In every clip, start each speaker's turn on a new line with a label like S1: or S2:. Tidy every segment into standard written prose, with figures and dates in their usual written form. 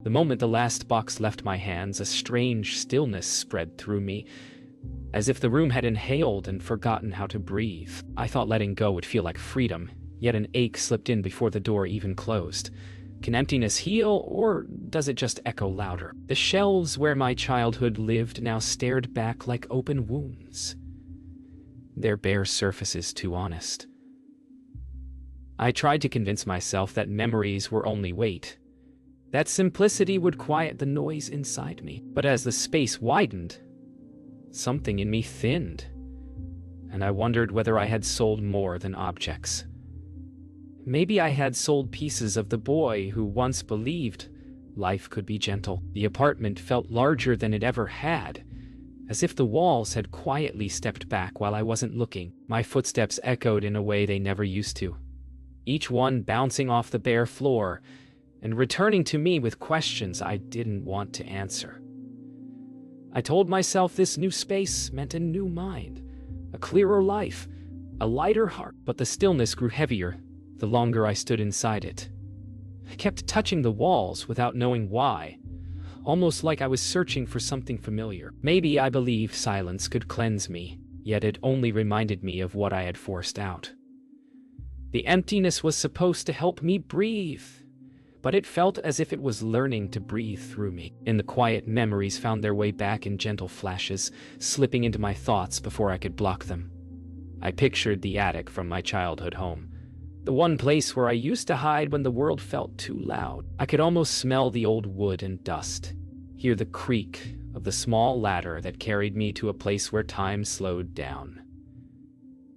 S1: The moment the last box left my hands, a strange stillness spread through me, as if the room had inhaled and forgotten how to breathe. I thought letting go would feel like freedom, yet an ache slipped in before the door even closed. Can emptiness heal, or does it just echo louder? The shelves where my childhood lived now stared back like open wounds, their bare surfaces too honest. I tried to convince myself that memories were only weight, that simplicity would quiet the noise inside me. But as the space widened, something in me thinned, and I wondered whether I had sold more than objects. Maybe I had sold pieces of the boy who once believed life could be gentle. The apartment felt larger than it ever had, as if the walls had quietly stepped back while I wasn't looking. My footsteps echoed in a way they never used to, each one bouncing off the bare floor and returning to me with questions I didn't want to answer. I told myself this new space meant a new mind, a clearer life, a lighter heart, but the stillness grew heavier the longer I stood inside it. I kept touching the walls without knowing why, almost like I was searching for something familiar. Maybe I believed silence could cleanse me, yet it only reminded me of what I had forced out. The emptiness was supposed to help me breathe, but it felt as if it was learning to breathe through me. In the quiet, memories found their way back in gentle flashes, slipping into my thoughts before I could block them. I pictured the attic from my childhood home, the one place where I used to hide when the world felt too loud. I could almost smell the old wood and dust, hear the creak of the small ladder that carried me to a place where time slowed down.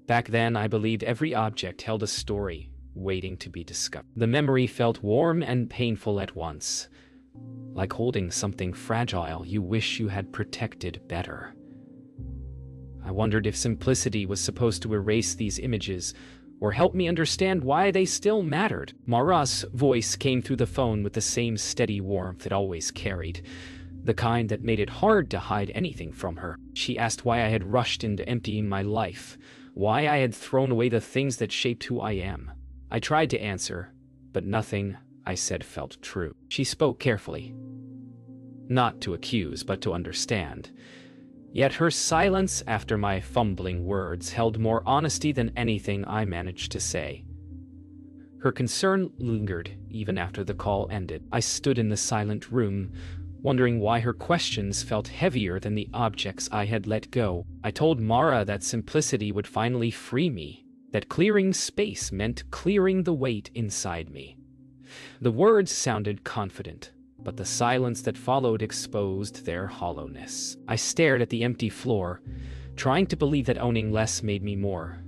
S1: Back then, I believed every object held a story waiting to be discovered. The memory felt warm and painful at once, like holding something fragile you wish you had protected better. I wondered if simplicity was supposed to erase these images, or help me understand why they still mattered. Mara's voice came through the phone with the same steady warmth it always carried, the kind that made it hard to hide anything from her. She asked why I had rushed into emptying my life, why I had thrown away the things that shaped who I am. I tried to answer, but nothing I said felt true. She spoke carefully, not to accuse, but to understand. Yet her silence after my fumbling words held more honesty than anything I managed to say. Her concern lingered even after the call ended. I stood in the silent room, wondering why her questions felt heavier than the objects I had let go. I told Mara that simplicity would finally free me, that clearing space meant clearing the weight inside me. The words sounded confident, but the silence that followed exposed their hollowness. I stared at the empty floor, trying to believe that owning less made me more.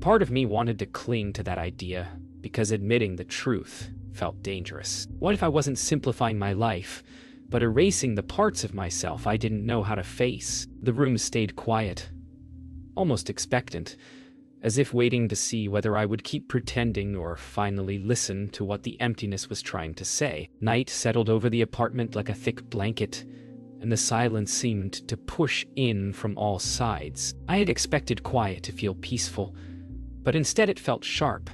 S1: Part of me wanted to cling to that idea, because admitting the truth felt dangerous. What if I wasn't simplifying my life, but erasing the parts of myself I didn't know how to face? The room stayed quiet, almost expectant, as if waiting to see whether I would keep pretending or finally listen to what the emptiness was trying to say. Night settled over the apartment like a thick blanket, and the silence seemed to push in from all sides. I had expected quiet to feel peaceful, but instead it felt sharp,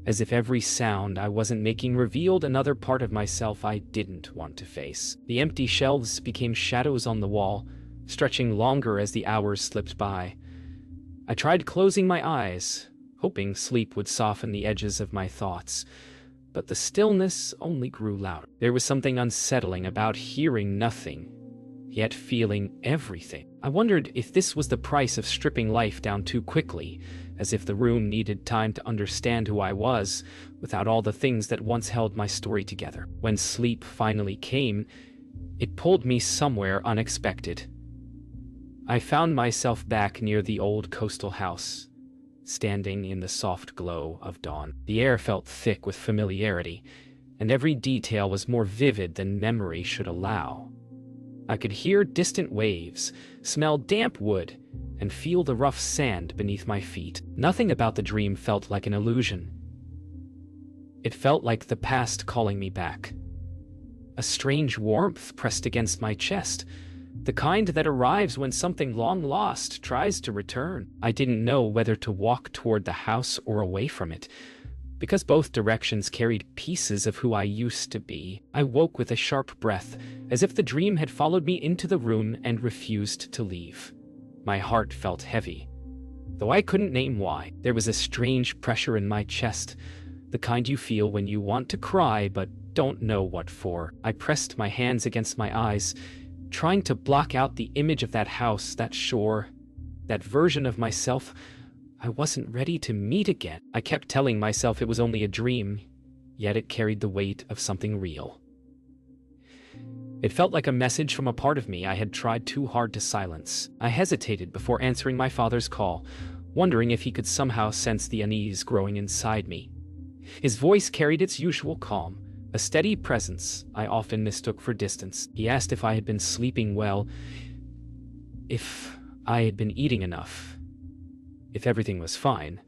S1: as if every sound I wasn't making revealed another part of myself I didn't want to face. The empty shelves became shadows on the wall, stretching longer as the hours slipped by. I tried closing my eyes, hoping sleep would soften the edges of my thoughts, but the stillness only grew louder. There was something unsettling about hearing nothing, yet feeling everything. I wondered if this was the price of stripping life down too quickly, as if the room needed time to understand who I was without all the things that once held my story together. When sleep finally came, it pulled me somewhere unexpected. I found myself back near the old coastal house, standing in the soft glow of dawn. The air felt thick with familiarity, and every detail was more vivid than memory should allow. I could hear distant waves, smell damp wood, and feel the rough sand beneath my feet. Nothing about the dream felt like an illusion. It felt like the past calling me back. A strange warmth pressed against my chest, the kind that arrives when something long lost tries to return. I didn't know whether to walk toward the house or away from it, Because both directions carried pieces of who I used to be, I woke with a sharp breath, as if the dream had followed me into the room and refused to leave. My heart felt heavy. Though I couldn't name why, there was a strange pressure in my chest, the kind you feel when you want to cry but don't know what for. I pressed my hands against my eyes, trying to block out the image of that house, that shore, that version of myself I wasn't ready to meet again. I kept telling myself it was only a dream, yet it carried the weight of something real. It felt like a message from a part of me I had tried too hard to silence. I hesitated before answering my father's call, wondering if he could somehow sense the unease growing inside me. His voice carried its usual calm, a steady presence I often mistook for distance. He asked if I had been sleeping well, if I had been eating enough, if everything was fine.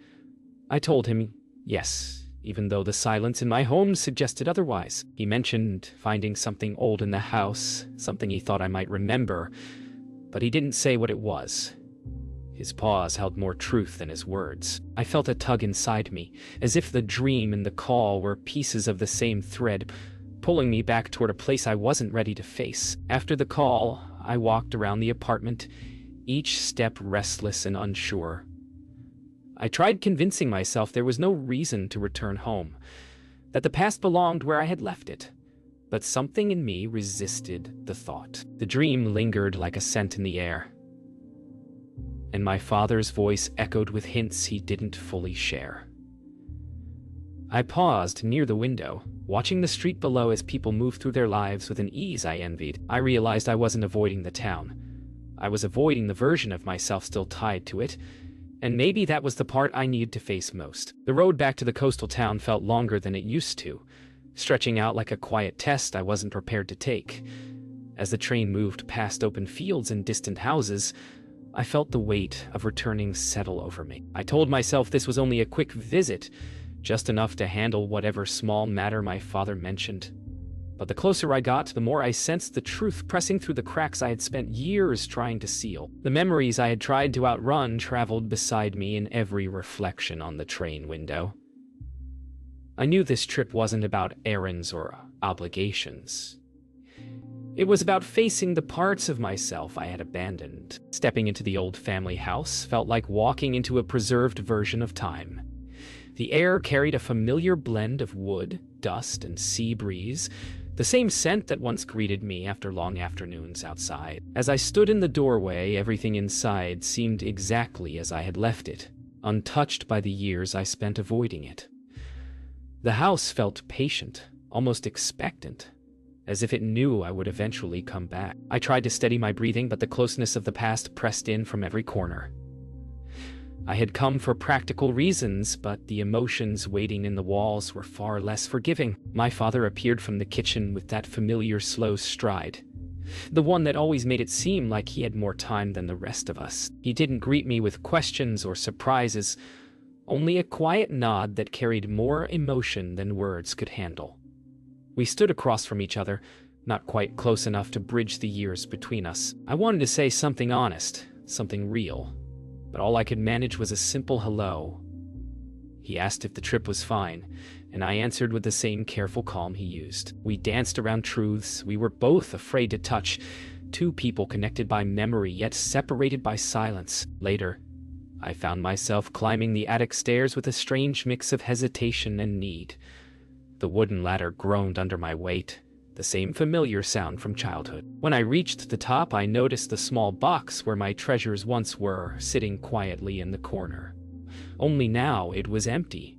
S1: I told him yes, even though the silence in my home suggested otherwise. He mentioned finding something old in the house, something he thought I might remember, but he didn't say what it was. His pause held more truth than his words. I felt a tug inside me, as if the dream and the call were pieces of the same thread, pulling me back toward a place I wasn't ready to face. After the call, I walked around the apartment, each step restless and unsure. I tried convincing myself there was no reason to return home, that the past belonged where I had left it. But something in me resisted the thought. The dream lingered like a scent in the air, and my father's voice echoed with hints he didn't fully share. I paused near the window, watching the street below as people moved through their lives with an ease I envied. I realized I wasn't avoiding the town. I was avoiding the version of myself still tied to it, and maybe that was the part I needed to face most. The road back to the coastal town felt longer than it used to, stretching out like a quiet test I wasn't prepared to take. As the train moved past open fields and distant houses, I felt the weight of returning settle over me. I told myself this was only a quick visit, just enough to handle whatever small matter my father mentioned. But the closer I got, the more I sensed the truth pressing through the cracks I had spent years trying to seal. The memories I had tried to outrun traveled beside me in every reflection on the train window. I knew this trip wasn't about errands or obligations. It was about facing the parts of myself I had abandoned. Stepping into the old family house felt like walking into a preserved version of time. The air carried a familiar blend of wood, dust, and sea breeze, the same scent that once greeted me after long afternoons outside. As I stood in the doorway, everything inside seemed exactly as I had left it, untouched by the years I spent avoiding it. The house felt patient, almost expectant, as if it knew I would eventually come back. I tried to steady my breathing, but the closeness of the past pressed in from every corner. I had come for practical reasons, but the emotions waiting in the walls were far less forgiving. My father appeared from the kitchen with that familiar slow stride, the one that always made it seem like he had more time than the rest of us. He didn't greet me with questions or surprises, only a quiet nod that carried more emotion than words could handle. We stood across from each other, not quite close enough to bridge the years between us. I wanted to say something honest, something real, but all I could manage was a simple hello. He asked if the trip was fine, and I answered with the same careful calm he used. We danced around truths we were both afraid to touch, two people connected by memory yet separated by silence. Later, I found myself climbing the attic stairs with a strange mix of hesitation and need. The wooden ladder groaned under my weight, the same familiar sound from childhood. When I reached the top, I noticed the small box where my treasures once were, sitting quietly in the corner. Only now it was empty.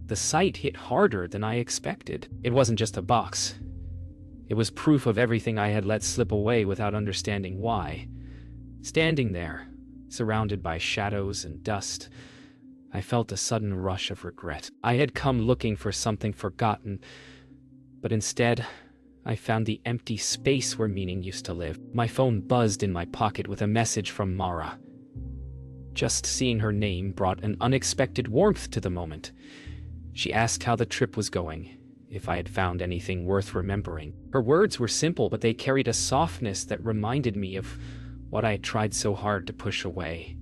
S1: The sight hit harder than I expected. It wasn't just a box. It was proof of everything I had let slip away without understanding why. Standing there, surrounded by shadows and dust, I felt a sudden rush of regret. I had come looking for something forgotten, but instead, I found the empty space where meaning used to live. My phone buzzed in my pocket with a message from Mara. Just seeing her name brought an unexpected warmth to the moment. She asked how the trip was going, if I had found anything worth remembering. Her words were simple, but they carried a softness that reminded me of what I had tried so hard to push away.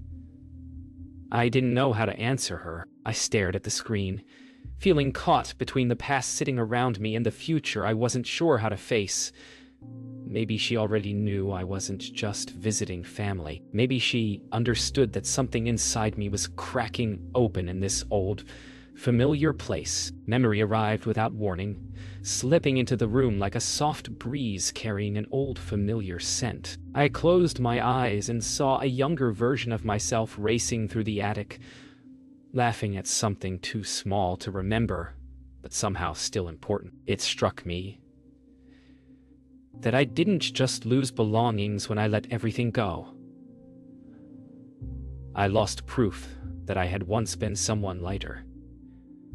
S1: I didn't know how to answer her. I stared at the screen, feeling caught between the past sitting around me and the future I wasn't sure how to face. Maybe she already knew I wasn't just visiting family. Maybe she understood that something inside me was cracking open in this old, familiar place. Memory arrived without warning, slipping into the room like a soft breeze carrying an old familiar scent. I closed my eyes and saw a younger version of myself racing through the attic, laughing at something too small to remember, but somehow still important. It struck me that I didn't just lose belongings when I let everything go. I lost proof that I had once been someone lighter.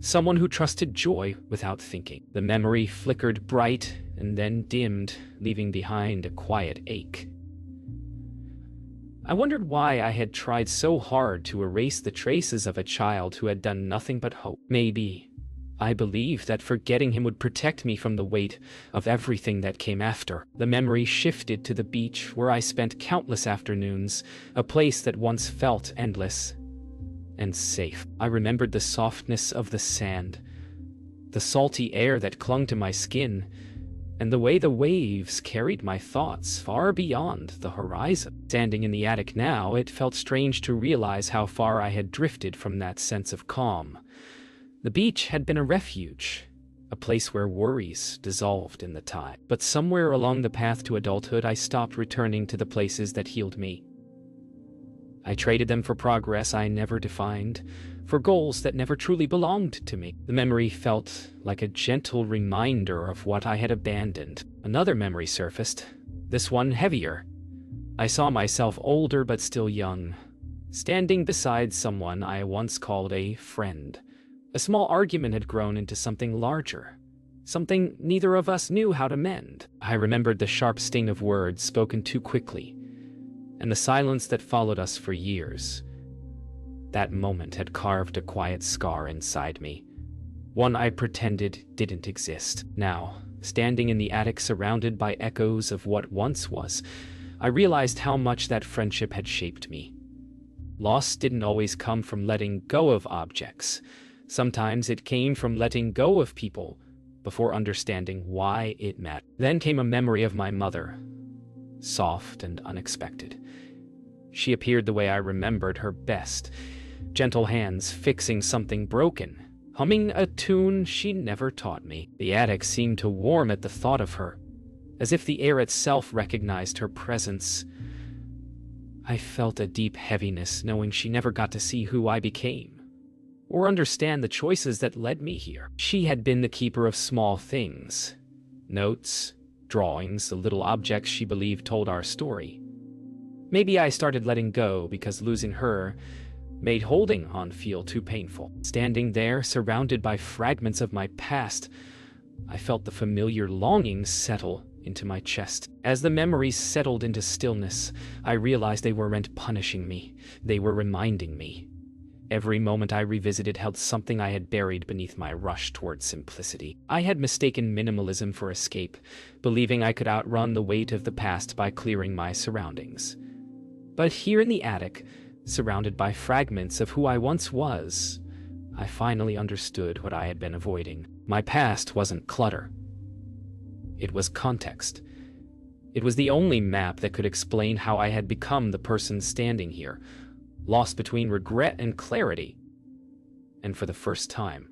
S1: Someone who trusted joy without thinking. The memory flickered bright and then dimmed, leaving behind a quiet ache. I wondered why I had tried so hard to erase the traces of a child who had done nothing but hope. Maybe I believed that forgetting him would protect me from the weight of everything that came after. The memory shifted to the beach where I spent countless afternoons, a place that once felt endless and safe. I remembered the softness of the sand, the salty air that clung to my skin, and the way the waves carried my thoughts far beyond the horizon. Standing in the attic now, it felt strange to realize how far I had drifted from that sense of calm. The beach had been a refuge, a place where worries dissolved in the tide. But somewhere along the path to adulthood, I stopped returning to the places that healed me. I traded them for progress I never defined, for goals that never truly belonged to me. The memory felt like a gentle reminder of what I had abandoned. Another memory surfaced, this one heavier. I saw myself older but still young, standing beside someone I once called a friend. A small argument had grown into something larger, something neither of us knew how to mend. I remembered the sharp sting of words spoken too quickly, and the silence that followed us for years. That moment had carved a quiet scar inside me, one I pretended didn't exist. Now, standing in the attic surrounded by echoes of what once was, I realized how much that friendship had shaped me. Loss didn't always come from letting go of objects. Sometimes it came from letting go of people before understanding why it mattered. Then came a memory of my mother, soft and unexpected. She appeared the way I remembered her best, gentle hands fixing something broken, humming a tune she never taught me. The attic seemed to warm at the thought of her, as if the air itself recognized her presence. I felt a deep heaviness knowing she never got to see who I became, or understand the choices that led me here. She had been the keeper of small things, notes, drawings, the little objects she believed told our story. Maybe I started letting go because losing her made holding on feel too painful. Standing there, surrounded by fragments of my past, I felt the familiar longing settle into my chest. As the memories settled into stillness, I realized they weren't punishing me. They were reminding me. Every moment I revisited held something I had buried beneath my rush toward simplicity. I had mistaken minimalism for escape, believing I could outrun the weight of the past by clearing my surroundings. But here in the attic, surrounded by fragments of who I once was, I finally understood what I had been avoiding. My past wasn't clutter. It was context. It was the only map that could explain how I had become the person standing here, lost between regret and clarity. And for the first time,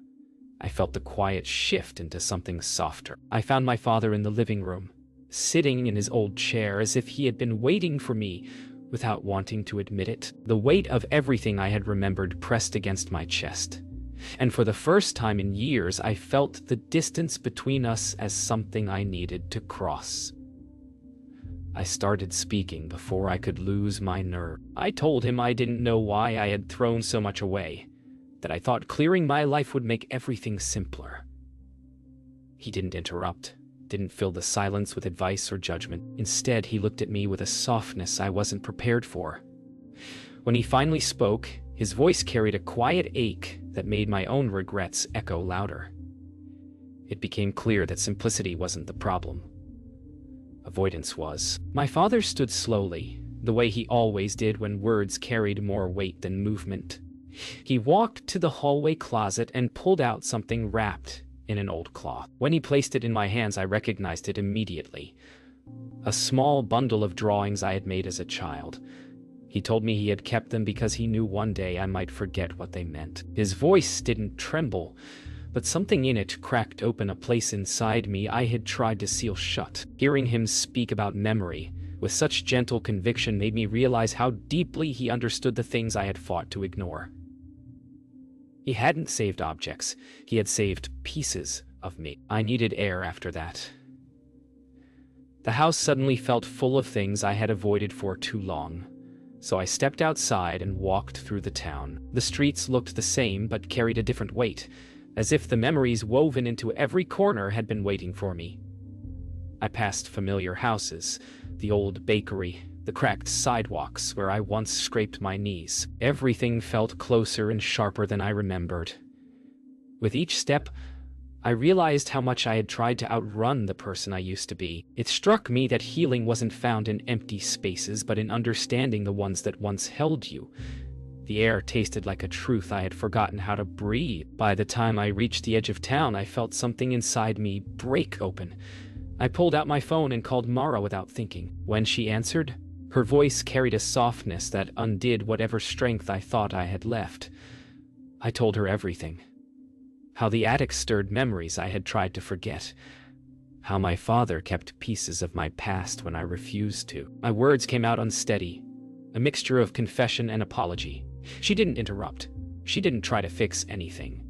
S1: I felt the quiet shift into something softer. I found my father in the living room, sitting in his old chair as if he had been waiting for me without wanting to admit it. The weight of everything I had remembered pressed against my chest, and for the first time in years, I felt the distance between us as something I needed to cross. I started speaking before I could lose my nerve. I told him I didn't know why I had thrown so much away, that I thought clearing my life would make everything simpler. He didn't interrupt, didn't fill the silence with advice or judgment. Instead, he looked at me with a softness I wasn't prepared for. When he finally spoke, his voice carried a quiet ache that made my own regrets echo louder. It became clear that simplicity wasn't the problem. Avoidance was. My father stood slowly, the way he always did when words carried more weight than movement. He walked to the hallway closet and pulled out something wrapped in an old cloth. When he placed it in my hands, I recognized it immediately. A small bundle of drawings I had made as a child. He told me he had kept them because he knew one day I might forget what they meant. His voice didn't tremble, but something in it cracked open a place inside me I had tried to seal shut. Hearing him speak about memory with such gentle conviction made me realize how deeply he understood the things I had fought to ignore. He hadn't saved objects, he had saved pieces of me. I needed air after that. The house suddenly felt full of things I had avoided for too long. So I stepped outside and walked through the town. The streets looked the same but carried a different weight, as if the memories woven into every corner had been waiting for me. I passed familiar houses, the old bakery, the cracked sidewalks where I once scraped my knees. Everything felt closer and sharper than I remembered. With each step, I realized how much I had tried to outrun the person I used to be. It struck me that healing wasn't found in empty spaces, but in understanding the ones that once held you. The air tasted like a truth I had forgotten how to breathe. By the time I reached the edge of town, I felt something inside me break open. I pulled out my phone and called Mara without thinking. When she answered, her voice carried a softness that undid whatever strength I thought I had left. I told her everything. How the attic stirred memories I had tried to forget. How my father kept pieces of my past when I refused to. My words came out unsteady, a mixture of confession and apology. She didn't interrupt. She didn't try to fix anything.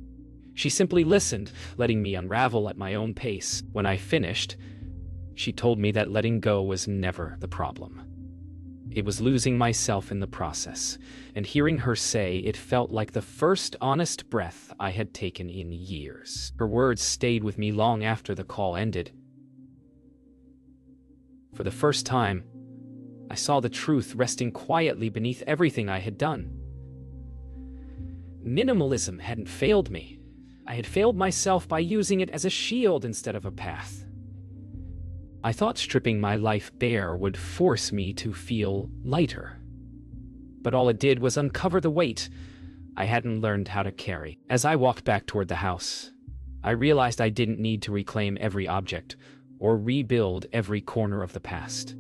S1: She simply listened, letting me unravel at my own pace. When I finished, she told me that letting go was never the problem. It was losing myself in the process, and hearing her say it felt like the first honest breath I had taken in years. Her words stayed with me long after the call ended. For the first time, I saw the truth resting quietly beneath everything I had done. Minimalism hadn't failed me. I had failed myself by using it as a shield instead of a path. I thought stripping my life bare would force me to feel lighter. But all it did was uncover the weight I hadn't learned how to carry. As I walked back toward the house, I realized I didn't need to reclaim every object or rebuild every corner of the past.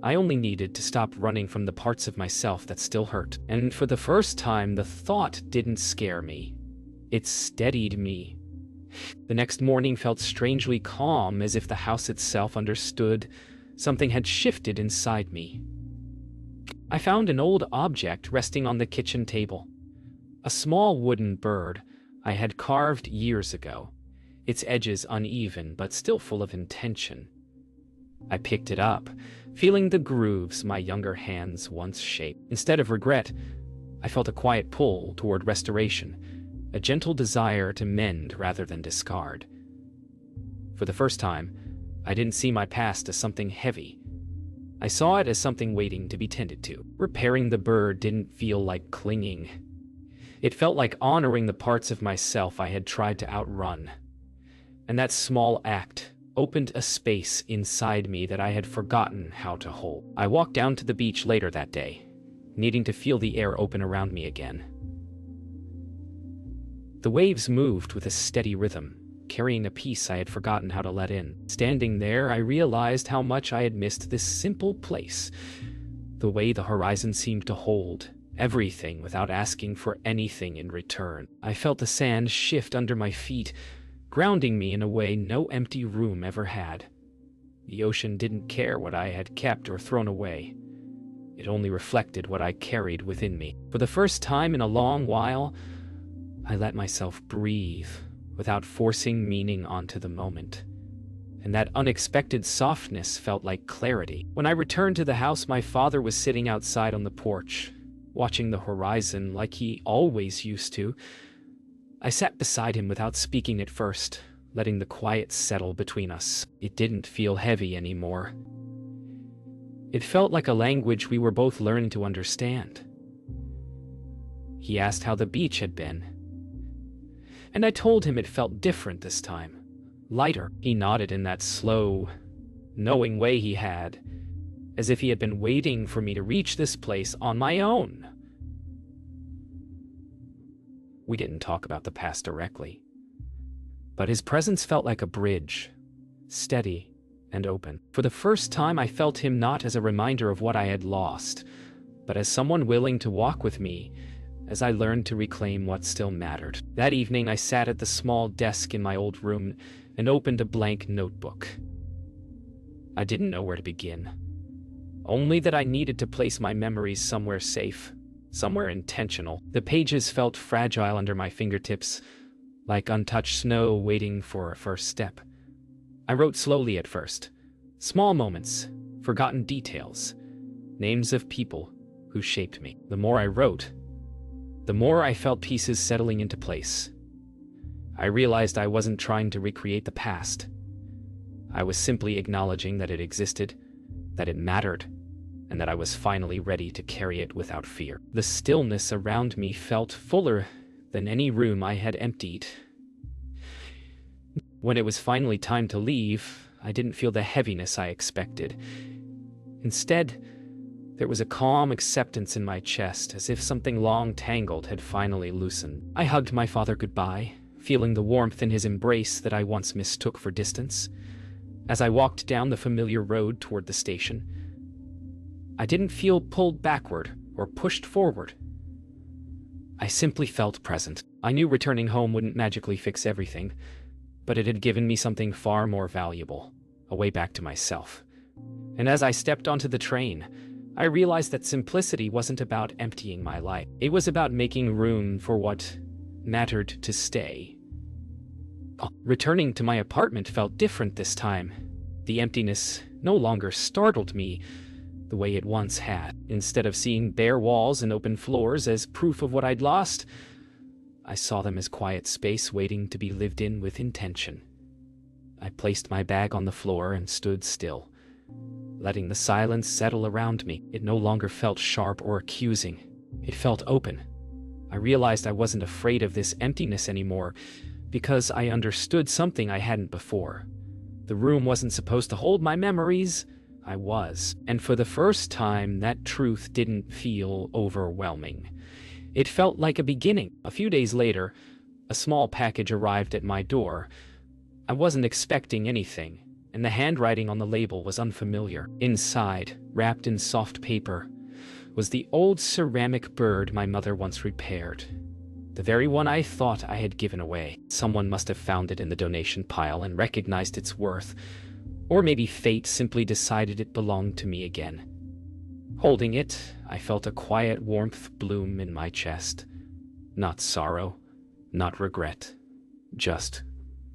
S1: I only needed to stop running from the parts of myself that still hurt. And for the first time, the thought didn't scare me. It steadied me. The next morning felt strangely calm, as if the house itself understood something had shifted inside me. I found an old object resting on the kitchen table. A small wooden bird I had carved years ago, its edges uneven but still full of intention. I picked it up, feeling the grooves my younger hands once shaped. Instead of regret, I felt a quiet pull toward restoration, a gentle desire to mend rather than discard. For the first time, I didn't see my past as something heavy. I saw it as something waiting to be tended to. Repairing the bird didn't feel like clinging. It felt like honoring the parts of myself I had tried to outrun. And that small act opened a space inside me that I had forgotten how to hold. I walked down to the beach later that day, needing to feel the air open around me again. The waves moved with a steady rhythm, carrying a piece I had forgotten how to let in. Standing there, I realized how much I had missed this simple place. The way the horizon seemed to hold everything without asking for anything in return. I felt the sand shift under my feet, grounding me in a way no empty room ever had. The ocean didn't care what I had kept or thrown away. It only reflected what I carried within me. For the first time in a long while, I let myself breathe without forcing meaning onto the moment. And that unexpected softness felt like clarity. When I returned to the house, my father was sitting outside on the porch, watching the horizon like he always used to. I sat beside him without speaking at first, letting the quiet settle between us. It didn't feel heavy anymore. It felt like a language we were both learning to understand. He asked how the beach had been, and I told him it felt different this time, lighter. He nodded in that slow, knowing way he had, as if he had been waiting for me to reach this place on my own. We didn't talk about the past directly, but his presence felt like a bridge, steady and open. For the first time, I felt him not as a reminder of what I had lost, but as someone willing to walk with me as I learned to reclaim what still mattered. That evening, I sat at the small desk in my old room and opened a blank notebook. I didn't know where to begin, only that I needed to place my memories somewhere safe, somewhere intentional. The pages felt fragile under my fingertips, like untouched snow waiting for a first step. I wrote slowly at first, small moments, forgotten details, names of people who shaped me. The more I wrote, the more I felt pieces settling into place. I realized I wasn't trying to recreate the past. I was simply acknowledging that it existed, that it mattered, and that I was finally ready to carry it without fear. The stillness around me felt fuller than any room I had emptied. When it was finally time to leave, I didn't feel the heaviness I expected. Instead, there was a calm acceptance in my chest, as if something long tangled had finally loosened. I hugged my father goodbye, feeling the warmth in his embrace that I once mistook for distance. As I walked down the familiar road toward the station, I didn't feel pulled backward or pushed forward. I simply felt present. I knew returning home wouldn't magically fix everything, but it had given me something far more valuable, a way back to myself. And as I stepped onto the train, I realized that simplicity wasn't about emptying my life. It was about making room for what mattered to stay. Returning to my apartment felt different this time. The emptiness no longer startled me the way it once had. Instead of seeing bare walls and open floors as proof of what I'd lost, I saw them as quiet space waiting to be lived in with intention. I placed my bag on the floor and stood still, letting the silence settle around me. It no longer felt sharp or accusing. It felt open. I realized I wasn't afraid of this emptiness anymore because I understood something I hadn't before. The room wasn't supposed to hold my memories. I was. And for the first time, that truth didn't feel overwhelming. It felt like a beginning. A few days later, a small package arrived at my door. I wasn't expecting anything, and the handwriting on the label was unfamiliar. Inside, wrapped in soft paper, was the old ceramic bird my mother once repaired. The very one I thought I had given away. Someone must have found it in the donation pile and recognized its worth. Or maybe fate simply decided it belonged to me again. Holding it, I felt a quiet warmth bloom in my chest. Not sorrow, not regret, just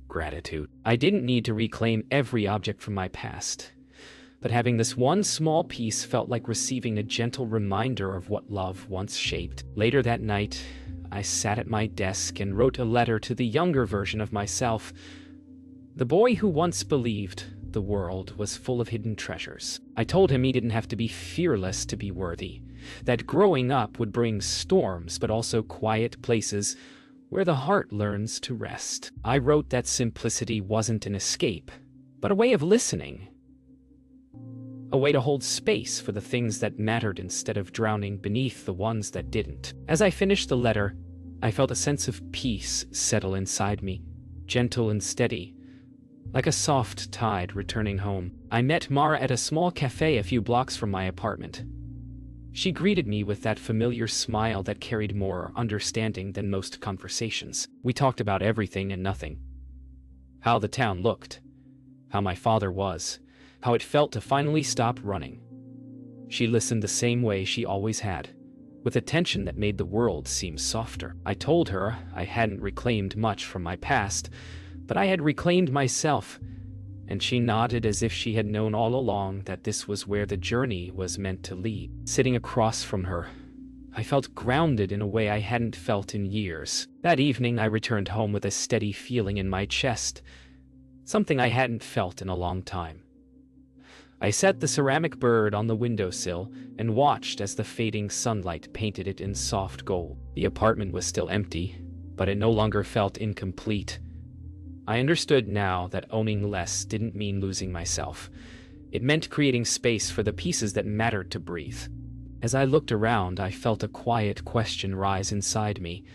S1: gratitude. I didn't need to reclaim every object from my past, but having this one small piece felt like receiving a gentle reminder of what love once shaped. Later that night, I sat at my desk and wrote a letter to the younger version of myself, the boy who once believed the world was full of hidden treasures. I told him he didn't have to be fearless to be worthy, that growing up would bring storms, but also quiet places where the heart learns to rest. I wrote that simplicity wasn't an escape, but a way of listening, a way to hold space for the things that mattered instead of drowning beneath the ones that didn't. As I finished the letter, I felt a sense of peace settle inside me, gentle and steady, like a soft tide returning home. I met Mara at a small cafe a few blocks from my apartment. She greeted me with that familiar smile that carried more understanding than most conversations. We talked about everything and nothing. How the town looked, how my father was, how it felt to finally stop running. She listened the same way she always had, with attention that made the world seem softer. I told her I hadn't reclaimed much from my past, but I had reclaimed myself, and she nodded as if she had known all along that this was where the journey was meant to lead. Sitting across from her, I felt grounded in a way I hadn't felt in years. That evening, I returned home with a steady feeling in my chest, something I hadn't felt in a long time. I set the ceramic bird on the windowsill and watched as the fading sunlight painted it in soft gold. The apartment was still empty, but it no longer felt incomplete. I understood now that owning less didn't mean losing myself. It meant creating space for the pieces that mattered to breathe. As I looked around, I felt a quiet question rise inside me.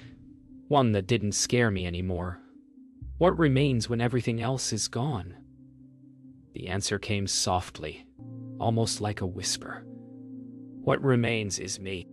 S1: one that didn't scare me anymore. What remains when everything else is gone? The answer came softly, almost like a whisper. What remains is me.